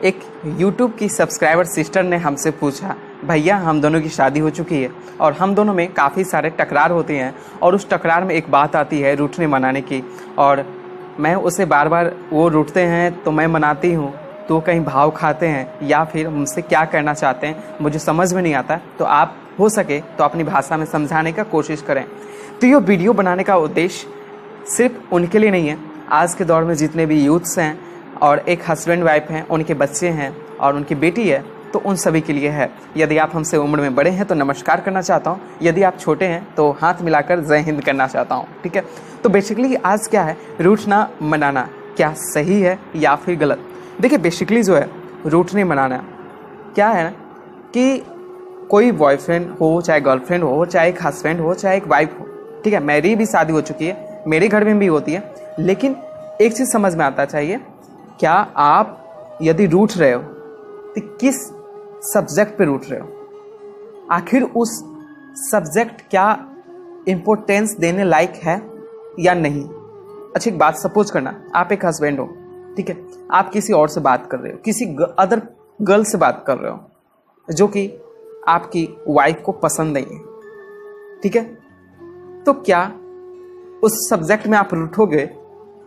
एक YouTube की subscriber sister ने हमसे पूछा, भैया हम दोनों की शादी हो चुकी है और हम दोनों में काफ़ी सारे टकरार होते हैं और उस टकरार में एक बात आती है रूठने मनाने की, और मैं उसे बार बार वो रूठते हैं तो मैं मनाती हूँ तो कहीं भाव खाते हैं या फिर मुझसे क्या करना चाहते हैं मुझे समझ में नहीं आता। तो आप हो सके तो अपनी भाषा में समझाने का कोशिश करें। तो ये वीडियो बनाने का उद्देश्य सिर्फ उनके लिए नहीं है, आज के दौर में जितने भी यूथ्स हैं और एक हस्बैंड वाइफ हैं, उनके बच्चे हैं और उनकी बेटी है, तो उन सभी के लिए है। यदि आप हमसे उम्र में बड़े हैं तो नमस्कार करना चाहता हूँ, यदि आप छोटे हैं तो हाथ मिलाकर जय हिंद करना चाहता हूँ। ठीक है, तो बेसिकली आज क्या है, रूठना मनाना क्या सही है या फिर गलत। देखिए बेसिकली जो है रूठने मनाना क्या है ना कि कोई बॉयफ्रेंड हो, चाहे गर्लफ्रेंड हो, चाहे एक हस्बैंड हो, चाहे एक वाइफ हो, ठीक है, मेरी भी शादी हो चुकी है, मेरे घर में भी होती है, लेकिन एक चीज़ समझ में आता चाहिए, क्या आप यदि रूठ रहे हो तो किस सब्जेक्ट पे रूठ रहे हो, आखिर उस सब्जेक्ट क्या इम्पोर्टेंस देने लायक है या नहीं। अच्छा एक बात सपोज करना, आप एक हस्बैंड हो, ठीक है, आप किसी और से बात कर रहे हो, किसी अदर गर्ल से बात कर रहे हो जो कि आपकी वाइफ को पसंद नहीं है, ठीक है, तो क्या उस सब्जेक्ट में आप रूठोगे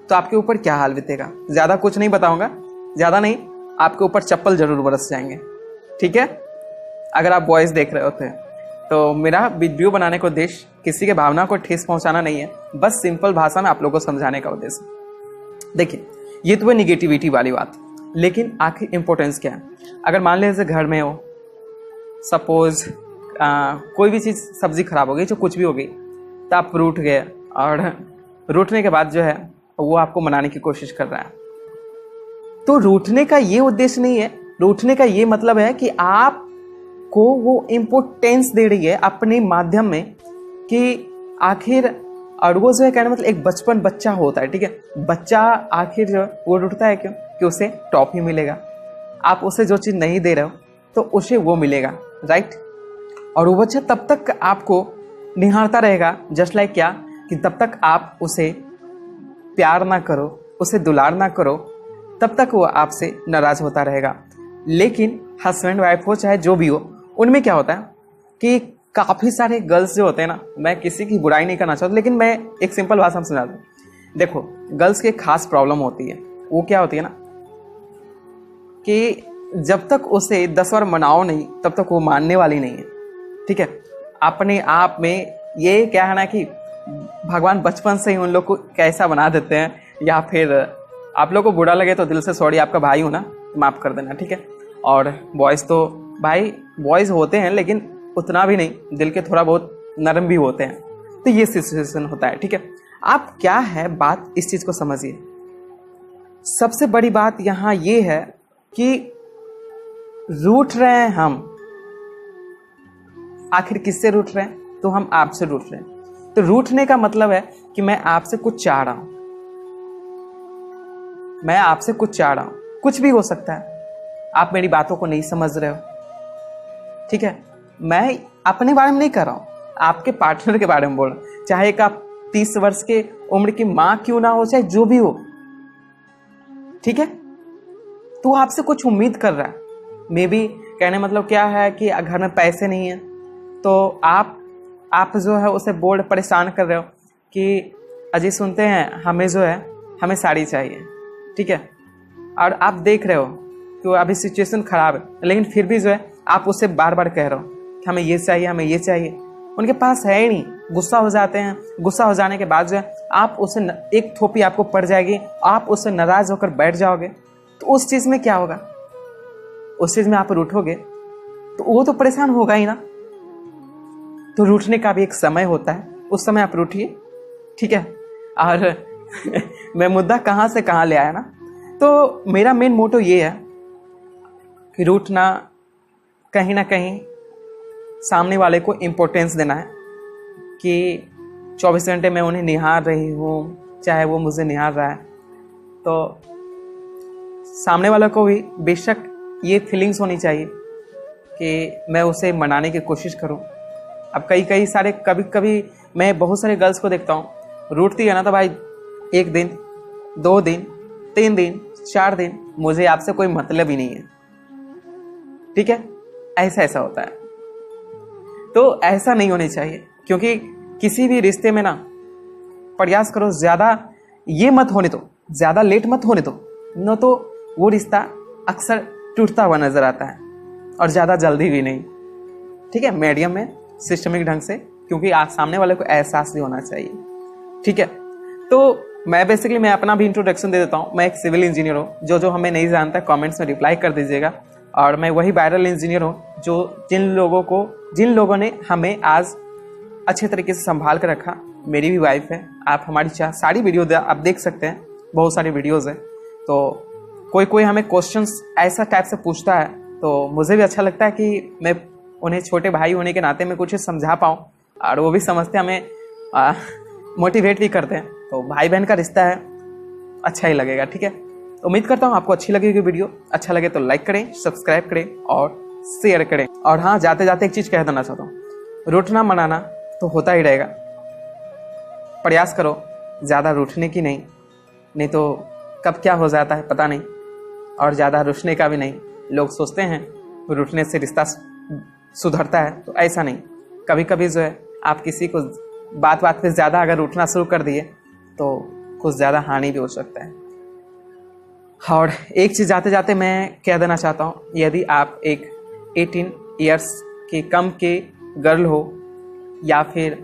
तो आपके ऊपर क्या हाल बीतेगा। ज़्यादा कुछ नहीं बताऊंगा, ज़्यादा नहीं, आपके ऊपर चप्पल जरूर बरस जाएंगे। ठीक है, अगर आप वॉइस देख रहे होते तो मेरा वीडियो बनाने का उद्देश्य किसी के भावना को ठेस पहुंचाना नहीं है, बस सिंपल भाषा में आप लोगों को समझाने का उद्देश्य। देखिए ये तो है निगेटिविटी वाली बात, लेकिन आखिर इम्पोर्टेंस क्या है। अगर मान लीजिए घर में हो, सपोज कोई भी चीज़ सब्जी खराब हो गई, जो कुछ भी हो गई, तो आप रूठ गए और रूठने के बाद जो है वो आपको मनाने की कोशिश कर रहा है। तो रूठने का ये उद्देश्य नहीं है, रूठने का ये मतलब है कि आपको वो इम्पोर्टेंस दे रही है अपने माध्यम में कि आखिर, और वो जो है कहने मतलब एक बचपन बच्चा होता है, ठीक है, बच्चा आखिर जो वो रूठता है क्यों, कि उसे टॉफी मिलेगा, आप उसे जो चीज़ नहीं दे रहे हो तो उसे वो मिलेगा, राइट। और वो बच्चा तब तक आपको निहारता रहेगा, जस्ट लाइक क्या, कि तब तक आप उसे प्यार ना करो, उसे दुलार ना करो, तब तक वो आपसे नाराज होता रहेगा। लेकिन हस्बैंड वाइफ हो चाहे जो भी हो, उनमें क्या होता है कि काफ़ी सारे गर्ल्स जो होते हैं ना, मैं किसी की बुराई नहीं करना चाहता, लेकिन मैं एक सिंपल भाषा में समझा दूँ। देखो गर्ल्स की एक खास प्रॉब्लम होती है, वो क्या होती है ना कि जब तक उसे 10 बार मनाओ नहीं तब तक वो मानने वाली नहीं है। ठीक है, अपने आप में ये क्या है ना कि भगवान बचपन से ही उन लोग को कैसा बना देते हैं, या फिर आप लोग को बुरा लगे तो दिल से सॉरी, आपका भाई हो ना, माफ़ कर देना, ठीक है। और बॉयज़ तो भाई बॉयज़ होते हैं लेकिन उतना भी नहीं, दिल के थोड़ा बहुत नरम भी होते हैं, तो ये सिचुएशन होता है, ठीक है। आप क्या है बात इस चीज़ को समझिए। सबसे बड़ी बात यहाँ ये है कि रूठ रहे हैं हम, आखिर किससे रूठ रहे हैं, तो हम आपसे रूठ रहे हैं। तो रूठने का मतलब है कि मैं आपसे कुछ चाह रहा हूं, मैं आपसे कुछ चाह रहा हूं, कुछ भी हो सकता है, आप मेरी बातों को नहीं समझ रहे हो, ठीक है। मैं अपने बारे में नहीं कर रहा हूं, आपके पार्टनर के बारे में बोल रहा हूं, चाहे एक आप 30 वर्ष के उम्र की मां क्यों ना हो, चाहे जो भी हो, ठीक है। तो आपसे कुछ उम्मीद कर रहा है, मे बी कहने मतलब क्या है कि घर में पैसे नहीं है, तो आप जो है उसे बोल परेशान कर रहे हो कि अजी सुनते हैं हमें जो है हमें साड़ी चाहिए, ठीक है, और आप देख रहे हो कि अभी सिचुएशन ख़राब है, लेकिन फिर भी जो है आप उससे बार बार कह रहे हो कि हमें ये चाहिए, हमें ये चाहिए, उनके पास है ही नहीं, गुस्सा हो जाते हैं। गुस्सा हो जाने के बाद जो है आप उसे एक थोपी आपको पड़ जाएगी, आप उससे नाराज़ होकर बैठ जाओगे, तो उस चीज़ में क्या होगा, उस चीज़ में आप रूठोगे तो वो तो परेशान होगा ही ना। तो रूठने का भी एक समय होता है, उस समय आप रूठिए, ठीक है। और मैं मुद्दा कहाँ से कहाँ ले आया ना, तो मेरा मेन मोटो ये है कि रूठना कहीं ना कहीं सामने वाले को इम्पोर्टेंस देना है कि 24 घंटे मैं उन्हें निहार रही हूँ, चाहे वो मुझे निहार रहा है, तो सामने वाले को भी बेशक ये फीलिंग्स होनी चाहिए कि मैं उसे मनाने की कोशिश करूँ। अब कई सारे कभी मैं बहुत सारे गर्ल्स को देखता हूँ, रूठती है ना तो भाई 1 दिन 2 दिन 3 दिन 4 दिन मुझे आपसे कोई मतलब ही नहीं है, ठीक है। ऐसा होता है, तो ऐसा नहीं होनी चाहिए। क्योंकि किसी भी रिश्ते में ना प्रयास करो ज़्यादा ये मत होने दो, ज़्यादा लेट मत होने दो, न तो वो रिश्ता अक्सर टूटता हुआ नजर आता है, और ज़्यादा जल्दी भी नहीं, ठीक है। मीडियम में सिस्टमिक ढंग से, क्योंकि आज सामने वाले को एहसास भी होना चाहिए, ठीक है। तो मैं अपना भी इंट्रोडक्शन दे देता हूँ। मैं एक सिविल इंजीनियर हूँ। जो हमें नहीं जानता कमेंट्स में रिप्लाई कर दीजिएगा। और मैं वही वायरल इंजीनियर हूँ जिन लोगों ने हमें आज अच्छे तरीके से संभाल कर रखा। मेरी भी वाइफ है। आप हमारी सारी वीडियो आप देख सकते हैं, बहुत सारी वीडियोज़ हैं। तो कोई हमें क्वेश्चंस ऐसा टाइप से पूछता है, तो मुझे भी अच्छा लगता है कि मैं उन्हें छोटे भाई होने के नाते मैं कुछ समझा पाऊँ, और वो भी समझते हमें मोटिवेट भी करते हैं। तो भाई बहन का रिश्ता है, अच्छा ही लगेगा, ठीक है। उम्मीद करता हूँ आपको अच्छी लगेगी वीडियो। अच्छा लगे तो लाइक करें, सब्सक्राइब करें और शेयर करें। और हाँ, जाते जाते एक चीज़ कह देना चाहता हूँ, रूठना मनाना तो होता ही रहेगा। प्रयास करो ज़्यादा रूठने की नहीं तो कब क्या हो जाता है पता नहीं। और ज़्यादा रूठने का भी नहीं। लोग सोचते हैं रूठने से रिश्ता सुधरता है, तो ऐसा नहीं। कभी कभी जो है आप किसी को बात पे ज़्यादा अगर उठना शुरू कर दिए तो कुछ ज़्यादा हानि भी हो सकता है। और एक चीज़ जाते जाते मैं कह देना चाहता हूँ, यदि आप एक 18 ईयर्स के कम के गर्ल हो, या फिर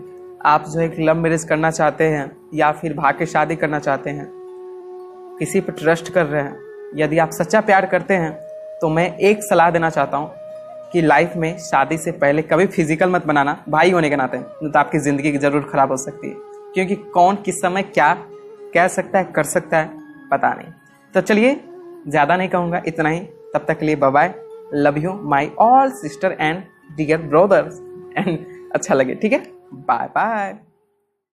आप जो एक लव मैरिज करना चाहते हैं, या फिर भाग के शादी करना चाहते हैं, किसी पर ट्रस्ट कर रहे हैं, यदि आप सच्चा प्यार करते हैं, तो मैं एक सलाह देना चाहता हूँ कि लाइफ में शादी से पहले कभी फिजिकल मत बनाना, भाई होने के नाते, नहीं तो आपकी ज़िंदगी ज़रूर ख़राब हो सकती है। क्योंकि कौन किस समय क्या कह सकता है, कर सकता है, पता नहीं। तो चलिए, ज़्यादा नहीं कहूँगा, इतना ही। तब तक के लिए bye bye, love you my all sister and dear brothers. And अच्छा लगे, ठीक है, बाय बाय।